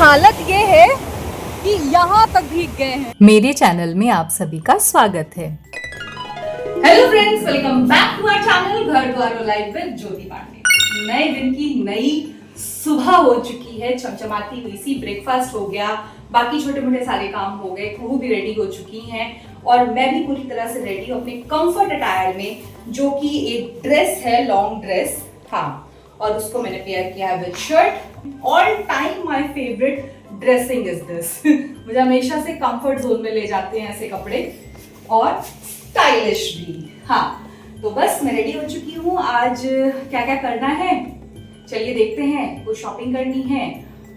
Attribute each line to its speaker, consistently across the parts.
Speaker 1: हालत ये है कि यहाँ तक भीग गए हैं।
Speaker 2: मेरे चैनल में आप सभी का स्वागत है।
Speaker 1: Hello friends, welcome back to our channel Ghar Dwar live with ज्योति पांडे। नए दिन की नई सुबह हो चुकी है, चमचमाती हुई सी, ब्रेकफास्ट हो गया, बाकी छोटे मोटे सारे काम हो गए, कुहू भी रेडी हो चुकी हैं और मैं भी पूरी तरह से रेडी हूँ अपने कंफर्ट अटायर में, जो कि एक ड्रेस है, लॉन्ग ड्रेस। हाँ, और उसको मैंने पेयर किया है with shirt. All time my favourite dressing is this. मुझे हमेशा से कंफर्ट जोन में ले जाते हैं ऐसे कपड़े, और स्टाइलिश भी। हाँ, तो बस मैं रेडी हो चुकी हूँ। आज क्या क्या करना है चलिए देखते हैं। कुछ शॉपिंग करनी है,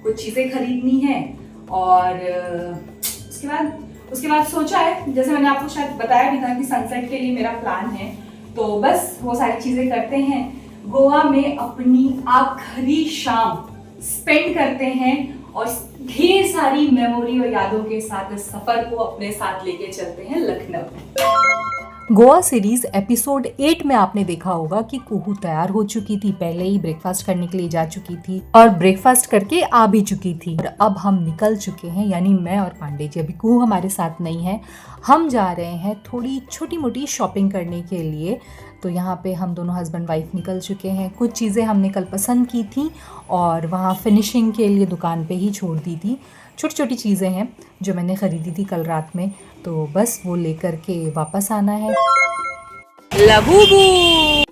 Speaker 1: कुछ चीजें खरीदनी है, और उसके बाद सोचा है, जैसे मैंने आपको शायद बताया भी था कि सनसेट के लिए मेरा प्लान है, तो बस वो सारी चीजें करते हैं। गोवा में अपनी आखिरी शाम स्पेंड करते हैं और ढेर सारी मेमोरी और यादों के साथ इस सफर को अपने साथ लेके चलते हैं लखनऊ।
Speaker 2: गोवा सीरीज एपिसोड 8 में आपने देखा होगा कि कुहू तैयार हो चुकी थी, पहले ही ब्रेकफास्ट करने के लिए जा चुकी थी और ब्रेकफास्ट करके आ भी चुकी थी। और अब हम निकल चुके हैं, यानी मैं और पांडे जी। अभी कुहू हमारे साथ नहीं है, हम जा रहे हैं थोड़ी छोटी मोटी शॉपिंग करने के लिए। तो यहाँ पे हम दोनों हस्बैंड वाइफ निकल चुके हैं। कुछ चीज़ें हमने कल पसंद की थी और वहाँ फिनिशिंग के लिए दुकान पे ही छोड़ दी थी। छोटी छोटी चीज़ें हैं जो मैंने ख़रीदी थी कल रात में, तो बस वो लेकर के वापस आना है।
Speaker 1: लबूबू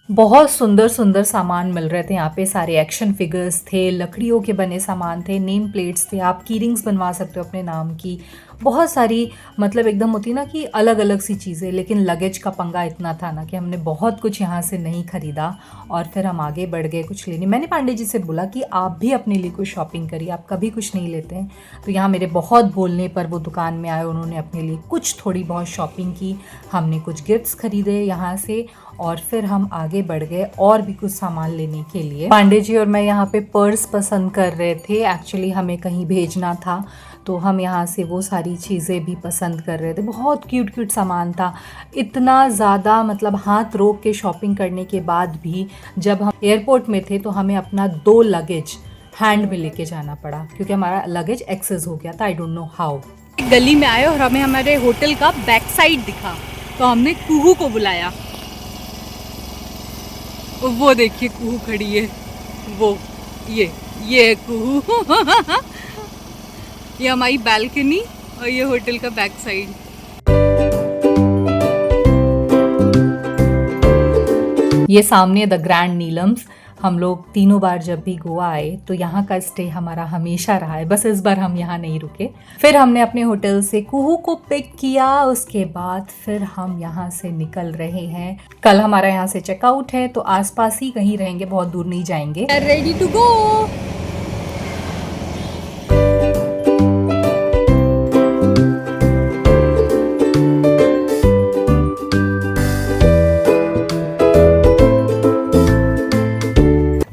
Speaker 2: बहुत सुंदर सुंदर सामान मिल रहे थे यहाँ पे। सारे एक्शन फिगर्स थे, लकड़ियों के बने सामान थे, नेम प्लेट्स थे, आप की रिंग्स बनवा सकते हो अपने नाम की। बहुत सारी, मतलब एकदम होती ना कि अलग अलग सी चीज़ें। लेकिन लगेज का पंगा इतना था ना कि हमने बहुत कुछ यहाँ से नहीं ख़रीदा और फिर हम आगे बढ़ गए कुछ लेने। मैंने पांडे जी से बोला कि आप भी अपने लिए कुछ शॉपिंग करिए, आप कभी कुछ नहीं लेते हैं। तो यहाँ मेरे बहुत बोलने पर वो दुकान में आए, उन्होंने अपने लिए कुछ थोड़ी बहुत शॉपिंग की। हमने कुछ गिफ्ट्स खरीदे यहाँ से और फिर हम आगे बढ़ गए और भी कुछ सामान लेने के लिए। पांडे जी और मैं यहाँ पे पर्स पसंद कर रहे थे, एक्चुअली हमें कहीं भेजना था, तो हम यहाँ से वो सारी चीज़ें भी पसंद कर रहे थे। बहुत क्यूट क्यूट सामान था, इतना ज़्यादा, मतलब हाथ रोक के शॉपिंग करने के बाद भी जब हम एयरपोर्ट में थे तो हमें अपना 2 लगेज हैंड में लेके जाना पड़ा क्योंकि हमारा लगेज एक्सेस हो गया था। I don't know how.
Speaker 1: गली में आए और हमें हमारे होटल का बैक साइड दिखा, तो हमने कुहू को बुलाया। वो देखिए कुहू खड़ी है, वो ये कुहू। ये हमारी बैल्कनी और ये होटल का बैक साइड।
Speaker 2: ये सामने द ग्रैंड नीलम्स। हम लोग तीनों बार जब भी गोवा आए तो यहाँ का स्टे हमारा हमेशा रहा है, बस इस बार हम यहाँ नहीं रुके। फिर हमने अपने होटल से कुहू को पिक किया, उसके बाद फिर हम यहाँ से निकल रहे हैं। कल हमारा यहाँ से चेकआउट है, तो आसपास ही कहीं रहेंगे, बहुत दूर नहीं जाएंगे।
Speaker 1: Ready to go.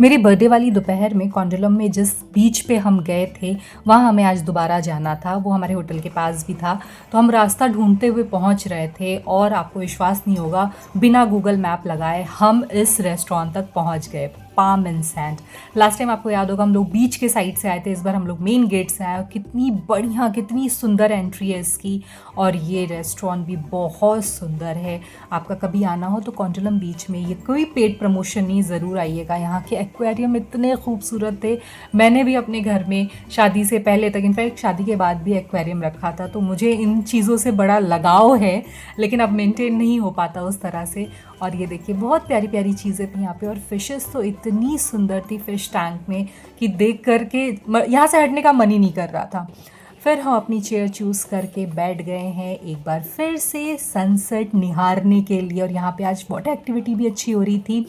Speaker 2: मेरी बर्थडे वाली दोपहर में कोंडलम में जिस बीच पे हम गए थे वहाँ हमें आज दोबारा जाना था। वो हमारे होटल के पास भी था, तो हम रास्ता ढूंढते हुए पहुँच रहे थे और आपको विश्वास नहीं होगा, बिना गूगल मैप लगाए हम इस रेस्टोरेंट तक पहुँच गए। Palm and sand. Last time आपको याद होगा हम लोग बीच के साइड से आए थे, इस बार हम लोग मेन गेट से आए। कितनी बढ़िया, कितनी सुंदर एंट्री है इसकी, और ये रेस्टोरेंट भी बहुत सुंदर है। आपका कभी आना हो तो कोंडलम बीच में, ये कोई पेड प्रमोशन नहीं, ज़रूर आइएगा। यहाँ के एक्वेरियम इतने खूबसूरत थे। मैंने भी अपने घर में शादी से पहले तक, इनफैक्ट शादी के बाद भी एक्वेरियम रखा था, तो मुझे इन चीज़ों से बड़ा लगाव है, लेकिन अब मेंटेन नहीं हो पाता उस तरह से। और ये देखिए बहुत प्यारी प्यारी चीज़ें थी यहाँ पे, और फिशेस तो इतनी सुंदर थी फिश टैंक में कि देख करके यहाँ से हटने का मन ही नहीं कर रहा था। फिर हम अपनी चेयर चूज़ करके बैठ गए हैं एक बार फिर से सनसेट निहारने के लिए। और यहाँ पे आज वाटर एक्टिविटी भी अच्छी हो रही थी,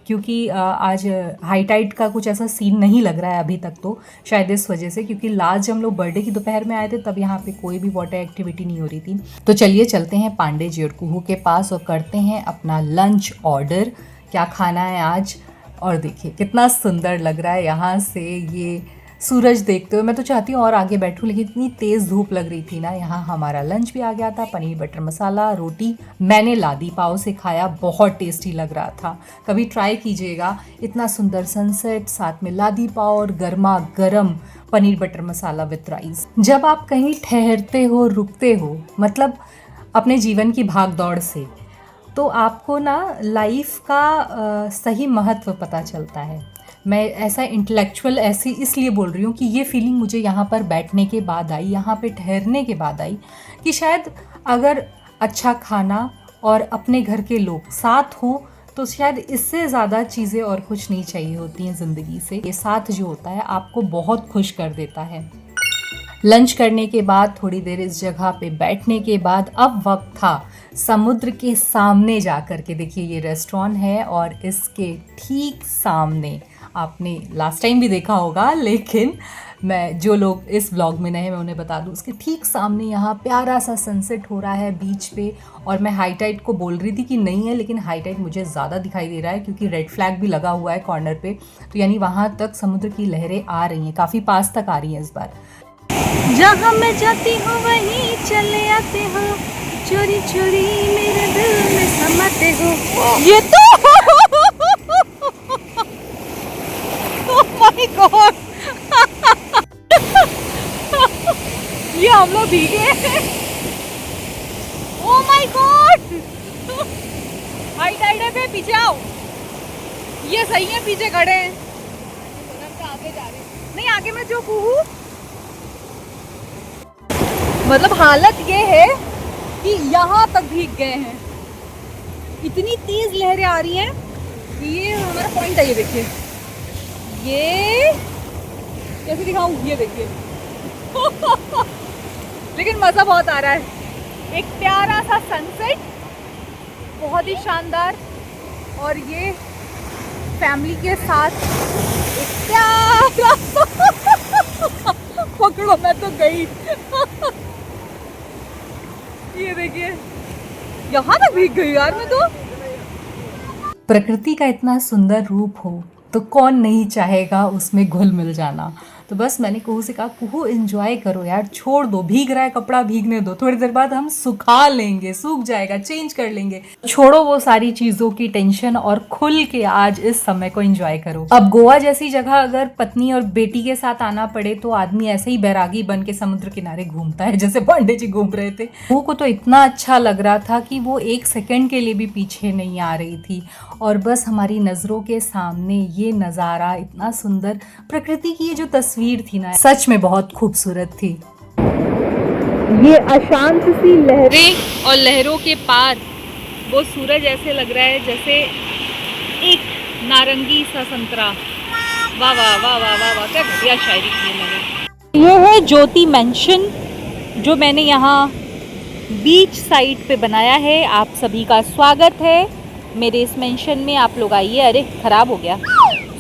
Speaker 2: क्योंकि आज हाई टाइड का कुछ ऐसा सीन नहीं लग रहा है अभी तक, तो शायद इस वजह से, क्योंकि लास्ट जब हम लोग बर्थडे की दोपहर में आए थे तब यहाँ पे कोई भी वाटर एक्टिविटी नहीं हो रही थी। तो चलिए चलते हैं पांडे जी और कुहू के पास और करते हैं अपना लंच ऑर्डर। क्या खाना है आज, और देखिए कितना सुंदर लग रहा है यहाँ से ये सूरज देखते हुए। मैं तो चाहती हूँ और आगे बैठूँ, लेकिन इतनी तेज़ धूप लग रही थी ना। यहाँ हमारा लंच भी आ गया था, पनीर बटर मसाला, रोटी। मैंने लादी पाव से खाया, बहुत टेस्टी लग रहा था। कभी ट्राई कीजिएगा। इतना सुंदर सनसेट, साथ में लादी पाव और गर्मा गर्म paneer butter masala with rice. जब आप कहीं ठहरते हो, रुकते हो, मतलब अपने जीवन की भाग दौड़ से, तो आपको ना लाइफ का सही महत्व पता चलता है। मैं ऐसा इंटेलेक्चुअल ऐसी इसलिए बोल रही हूँ कि ये फीलिंग मुझे यहाँ पर बैठने के बाद आई, यहाँ पे ठहरने के बाद आई, कि शायद अगर अच्छा खाना और अपने घर के लोग साथ हों तो शायद इससे ज़्यादा चीज़ें और कुछ नहीं चाहिए होती हैं ज़िंदगी से। ये साथ जो होता है आपको बहुत खुश कर देता है। लंच करने के बाद थोड़ी देर इस जगह पे बैठने के बाद अब वक्त था समुद्र के सामने जा कर के। देखिए ये रेस्टोरेंट है और इसके ठीक सामने, आपने लास्ट टाइम भी देखा होगा, लेकिन मैं जो लोग इस व्लॉग में नए हैं मैं उन्हें बता दूं, उसके ठीक सामने यहाँ प्यारा सा सनसेट हो रहा है बीच पे। और मैं हाई टाइड को बोल रही थी कि नहीं है, लेकिन हाई टाइड मुझे ज़्यादा दिखाई दे रहा है क्योंकि रेड फ्लैग भी लगा हुआ है कॉर्नर पे। तो यानी वहाँ तक समुद्र की लहरें आ रही हैं, काफ़ी पास तक आ रही हैं इस बार।
Speaker 3: जहाँ मैं जाती हूँ वहीं चले आते हो, चोरी चोरी मेरे दिल में समाते हो। ये तो माय गॉड, ये हम लोग भीगे हैं। Oh my God, high tide है पे, पीछे आओ। ये सही है, पीछे खड़े हैं, आगे जा रहे हैं। नहीं आगे मैं जो कहूँ, मतलब हालत ये है कि यहाँ तक भीग गए हैं। इतनी तेज लहरें आ रही हैं। ये हमारा पॉइंट है, ये देखिए, ये कैसे दिखाऊं, ये देखिए। लेकिन मज़ा बहुत आ रहा है। एक प्यारा सा सनसेट, बहुत ही शानदार, और ये फैमिली के साथ एक प्यारा पकड़ो, मैं तो गई। ये देखिए, यहाँ तक भीग गई यार मैं तो।
Speaker 2: प्रकृति का इतना सुंदर रूप हो तो कौन नहीं चाहेगा उसमें घुल मिल जाना। तो बस मैंने कुहू से कहा, कुहू एंजॉय करो यार, छोड़ दो, भीग रहा है कपड़ा भीगने दो, थोड़ी देर बाद हम सुखा लेंगे, सूख जाएगा, चेंज कर लेंगे। छोड़ो वो सारी चीज़ों की टेंशन और खुल के आज इस समय को एंजॉय करो। अब गोवा जैसी जगह अगर पत्नी और बेटी के साथ आना पड़े तो आदमी ऐसे ही बैरागी बन के समुद्र किनारे घूमता है, जैसे पांडे जी घूम रहे थे। कुहू को तो इतना अच्छा लग रहा था कि वो एक सेकेंड के लिए भी पीछे नहीं आ रही थी। और बस हमारी नज़रों के सामने ये नज़ारा, इतना सुंदर प्रकृति की ये जो तस्वीर थी ना, सच में बहुत खूबसूरत थी।
Speaker 3: ये अशांत सी लहरें और लहरों के पार वो सूरज ऐसे लग रहा है जैसे एक नारंगी सा संतरा। वाह वाह वाह वाह वाह वाह, क्या बढ़िया शायरी की है मैंने। ये है ज्योति मेंशन, जो मैंने यहाँ बीच साइड पे बनाया है। आप सभी का स्वागत है मेरे इस मेंशन में। आप लोग आइए। अरे ख़राब हो गया,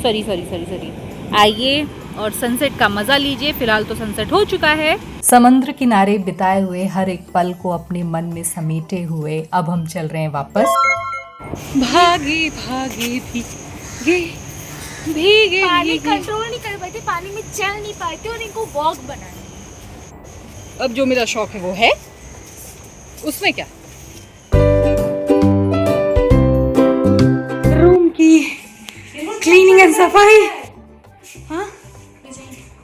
Speaker 3: सॉरी सॉरी सॉरी सॉरी। आइए और सनसेट का मज़ा लीजिए। फिलहाल तो सनसेट हो चुका है।
Speaker 2: समुद्र किनारे बिताए हुए हर एक पल को अपने मन में समेटे हुए अब हम चल रहे हैं वापस।
Speaker 3: भागी भागी भीगे भीगे, पानी कंट्रोल नहीं कर पाते, पानी में चल नहीं पाते और इनको वॉक बनाना।
Speaker 1: अब जो मेरा शौक है वो है, उसमें क्या,
Speaker 3: रूम की क्लीनिंग एंड सफाई। हाँ,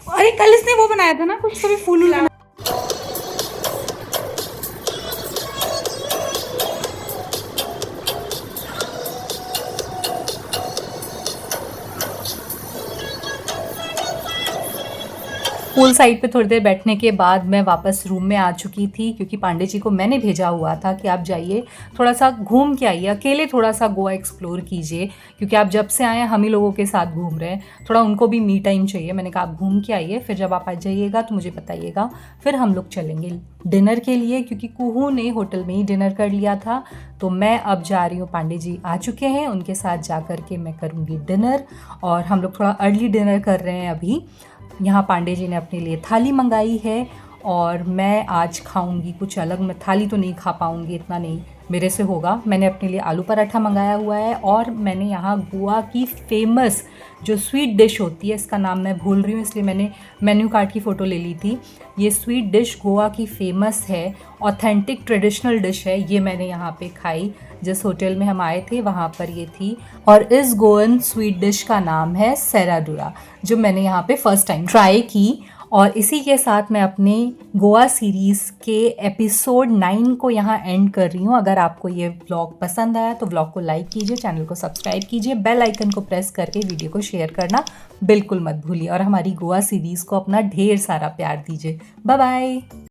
Speaker 3: अरे कल इसने वो बनाया था ना कुछ, कभी फूल बना।
Speaker 2: पूल साइड पे थोड़ी देर बैठने के बाद मैं वापस रूम में आ चुकी थी, क्योंकि पांडे जी को मैंने भेजा हुआ था कि आप जाइए थोड़ा सा घूम के आइए, अकेले थोड़ा सा गोवा एक्सप्लोर कीजिए, क्योंकि आप जब से आए हैं हम ही लोगों के साथ घूम रहे हैं, थोड़ा उनको भी मी टाइम चाहिए। मैंने कहा आप घूम के आइए, फिर जब आप आ जाइएगा तो मुझे बताइएगा, फिर हम लोग चलेंगे डिनर के लिए, क्योंकि कुहू ने होटल में ही डिनर कर लिया था। तो मैं अब जा रही हूँ, पांडे जी आ चुके हैं, उनके साथ जा कर के मैं करूँगी डिनर। और हम लोग थोड़ा अर्ली डिनर कर रहे हैं अभी। यहाँ पांडे जी ने अपने लिए थाली मंगाई है और मैं आज खाऊंगी कुछ अलग। मैं थाली तो नहीं खा पाऊंगी, इतना नहीं मेरे से होगा। मैंने अपने लिए आलू पराठा मंगाया हुआ है और मैंने यहाँ गोवा की फेमस जो स्वीट डिश होती है, इसका नाम मैं भूल रही हूँ इसलिए मैंने मेन्यू कार्ड की फ़ोटो ले ली थी। ये स्वीट डिश गोवा की फेमस है, ऑथेंटिक ट्रेडिशनल डिश है। ये मैंने यहाँ पे खाई, जिस होटल में हम आए थे वहाँ पर ये थी। और इस गोवन स्वीट डिश का नाम है सेराडुरा, जो मैंने यहाँ पे फर्स्ट टाइम ट्राई की। और इसी के साथ मैं अपने गोवा सीरीज़ के एपिसोड 9 को यहाँ एंड कर रही हूँ। अगर आपको ये व्लॉग पसंद आया तो व्लॉग को लाइक कीजिए, चैनल को सब्सक्राइब कीजिए, बेल आइकन को प्रेस करके वीडियो को शेयर करना बिल्कुल मत भूलिए और हमारी गोवा सीरीज़ को अपना ढेर सारा प्यार दीजिए। Bye bye.